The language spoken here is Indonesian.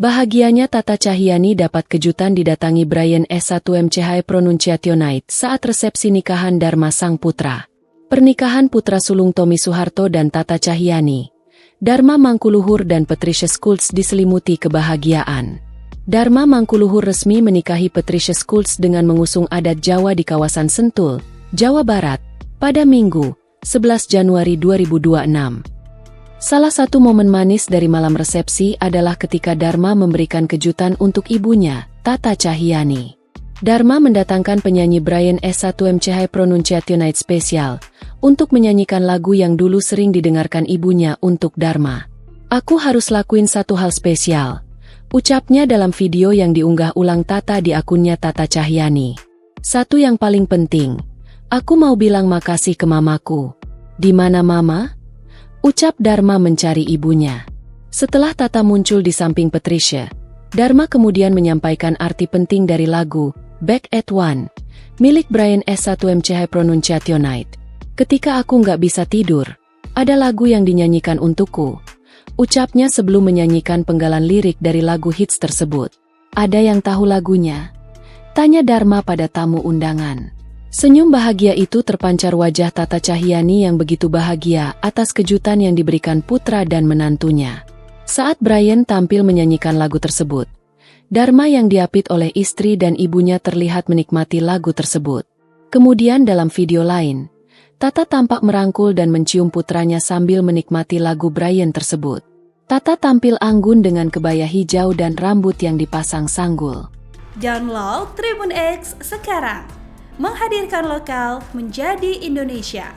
Bahagianya Tata Cahyani dapat kejutan didatangi Brian S1MCH Pronunciationite saat resepsi nikahan Dharma sang putra. Pernikahan putra sulung Tommy Soeharto dan Tata Cahyani, Dharma Mangkuluhur dan Patricia Schultz diselimuti kebahagiaan. Dharma Mangkuluhur resmi menikahi Patricia Schultz dengan mengusung adat Jawa di kawasan Sentul, Jawa Barat, pada Minggu, 11 Januari 2026. Salah satu momen manis dari malam resepsi adalah ketika Dharma memberikan kejutan untuk ibunya, Tata Cahyani. Dharma mendatangkan penyanyi Brian S1MCH Pronunciationite spesial untuk menyanyikan lagu yang dulu sering didengarkan ibunya untuk Dharma. "Aku harus lakuin satu hal spesial," ucapnya dalam video yang diunggah ulang Tata di akunnya Tata Cahyani. "Satu yang paling penting, aku mau bilang makasih ke mamaku." "Di mana mama?" ucap Dharma mencari ibunya. Setelah Tata muncul di samping Patricia, Dharma kemudian menyampaikan arti penting dari lagu Back at One, milik Brian S1MCH Pronunciationite. "Ketika aku nggak bisa tidur, ada lagu yang dinyanyikan untukku," ucapnya sebelum menyanyikan penggalan lirik dari lagu hits tersebut. "Ada yang tahu lagunya?" tanya Dharma pada tamu undangan. Senyum bahagia itu terpancar wajah Tata Cahyani yang begitu bahagia atas kejutan yang diberikan putra dan menantunya. Saat Brian tampil menyanyikan lagu tersebut, Dharma yang diapit oleh istri dan ibunya terlihat menikmati lagu tersebut. Kemudian dalam video lain, Tata tampak merangkul dan mencium putranya sambil menikmati lagu Brian tersebut. Tata tampil anggun dengan kebaya hijau dan rambut yang dipasang sanggul. Download Tribun X sekarang. Menghadirkan lokal menjadi Indonesia.